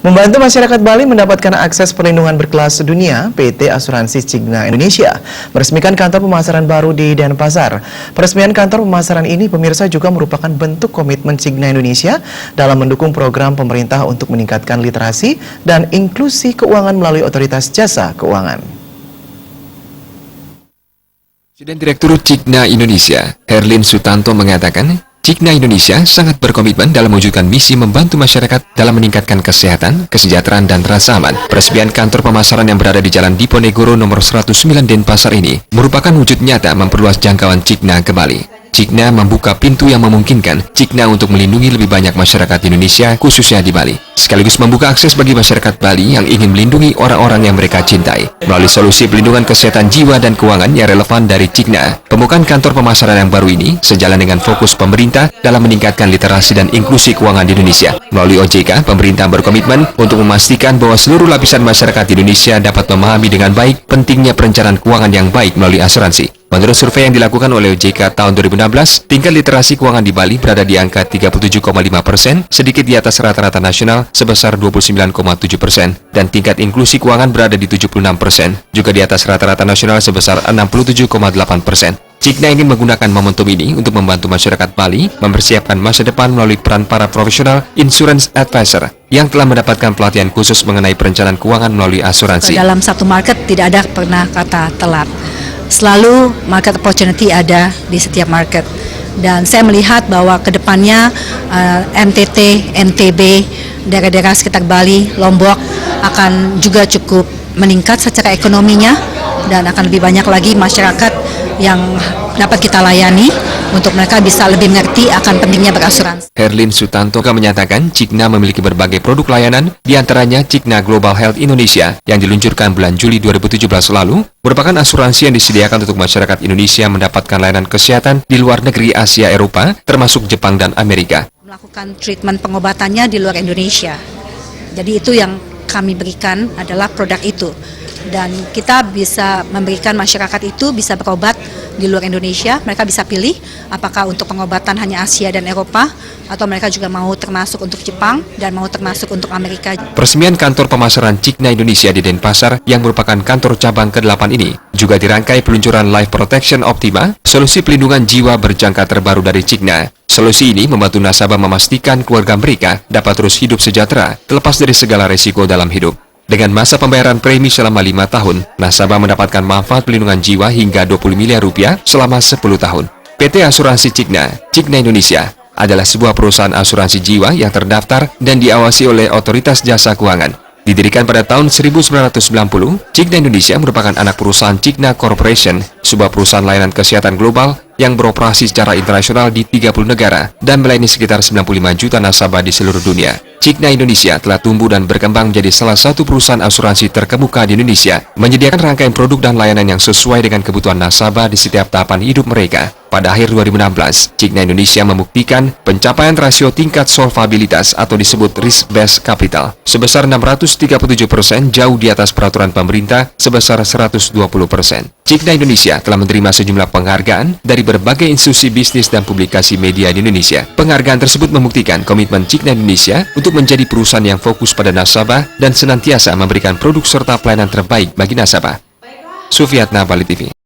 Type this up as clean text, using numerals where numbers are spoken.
Membantu masyarakat Bali mendapatkan akses perlindungan berkelas dunia, PT Asuransi Cigna Indonesia meresmikan kantor pemasaran baru di Denpasar. Peresmian kantor pemasaran ini, pemirsa, juga merupakan bentuk komitmen Cigna Indonesia dalam mendukung program pemerintah untuk meningkatkan literasi dan inklusi keuangan melalui Otoritas Jasa Keuangan. Presiden Direktur Cigna Indonesia, Herlin Sutanto, mengatakan Cigna Indonesia sangat berkomitmen dalam mewujudkan misi membantu masyarakat dalam meningkatkan kesehatan, kesejahteraan, dan rasa aman. Peresmian kantor pemasaran yang berada di Jalan Diponegoro nomor 109 Denpasar ini merupakan wujud nyata memperluas jangkauan Cigna ke Bali. Cigna membuka pintu yang memungkinkan Cigna untuk melindungi lebih banyak masyarakat Indonesia, khususnya di Bali. Sekaligus membuka akses bagi masyarakat Bali yang ingin melindungi orang-orang yang mereka cintai. Melalui solusi pelindungan kesehatan jiwa dan keuangan yang relevan dari Cigna, pembukaan kantor pemasaran yang baru ini sejalan dengan fokus pemerintah dalam meningkatkan literasi dan inklusi keuangan di Indonesia. Melalui OJK, pemerintah berkomitmen untuk memastikan bahwa seluruh lapisan masyarakat Indonesia dapat memahami dengan baik pentingnya perencanaan keuangan yang baik melalui asuransi. Menurut survei yang dilakukan oleh OJK tahun 2016, tingkat literasi keuangan di Bali berada di angka 37,5%, sedikit di atas rata-rata nasional sebesar 29,7%, dan tingkat inklusi keuangan berada di 76%, juga di atas rata-rata nasional sebesar 67,8%. Cigna ingin menggunakan momentum ini untuk membantu masyarakat Bali mempersiapkan masa depan melalui peran para profesional insurance advisor yang telah mendapatkan pelatihan khusus mengenai perencanaan keuangan melalui asuransi. Dalam satu market tidak ada pernah kata telat. Selalu market opportunity ada di setiap market. Dan saya melihat bahwa kedepannya NTT, NTB, daerah-daerah sekitar Bali, Lombok akan juga cukup meningkat secara ekonominya dan akan lebih banyak lagi masyarakat yang dapat kita layani untuk mereka bisa lebih mengerti akan pentingnya berasuransi. Herlin Sutanto menyatakan Cigna memiliki berbagai produk layanan, diantaranya Cigna Global Health Indonesia yang diluncurkan bulan Juli 2017 lalu, merupakan asuransi yang disediakan untuk masyarakat Indonesia mendapatkan layanan kesehatan di luar negeri Asia, Eropa, termasuk Jepang dan Amerika. Melakukan treatment pengobatannya di luar Indonesia. Jadi itu yang kami berikan adalah produk itu. Dan kita bisa memberikan masyarakat itu bisa berobat di luar Indonesia. Mereka bisa pilih apakah untuk pengobatan hanya Asia dan Eropa, atau mereka juga mau termasuk untuk Jepang dan mau termasuk untuk Amerika. Peresmian kantor pemasaran Cigna Indonesia di Denpasar yang merupakan kantor cabang ke-8 ini juga dirangkai peluncuran Life Protection Optima, solusi pelindungan jiwa berjangka terbaru dari Cigna. Solusi ini membantu nasabah memastikan keluarga mereka dapat terus hidup sejahtera terlepas dari segala resiko dalam hidup. Dengan masa pembayaran premi selama 5 tahun, nasabah mendapatkan manfaat pelindungan jiwa hingga 20 miliar rupiah selama 10 tahun. PT Asuransi Cigna, Cigna Indonesia, adalah sebuah perusahaan asuransi jiwa yang terdaftar dan diawasi oleh Otoritas Jasa Keuangan. Didirikan pada tahun 1990, Cigna Indonesia merupakan anak perusahaan Cigna Corporation, sebuah perusahaan layanan kesehatan global yang beroperasi secara internasional di 30 negara dan melayani sekitar 95 juta nasabah di seluruh dunia. Cigna Indonesia telah tumbuh dan berkembang menjadi salah satu perusahaan asuransi terkemuka di Indonesia, menyediakan rangkaian produk dan layanan yang sesuai dengan kebutuhan nasabah di setiap tahapan hidup mereka. Pada akhir 2016, Cigna Indonesia membuktikan pencapaian rasio tingkat solvabilitas atau disebut risk-based capital sebesar 637%, jauh di atas peraturan pemerintah sebesar 120%. Cigna Indonesia telah menerima sejumlah penghargaan dari berbagai institusi bisnis dan publikasi media di Indonesia. Penghargaan tersebut membuktikan komitmen Cigna Indonesia untuk menjadi perusahaan yang fokus pada nasabah dan senantiasa memberikan produk serta pelayanan terbaik bagi nasabah. Sufiatna, Bali TV.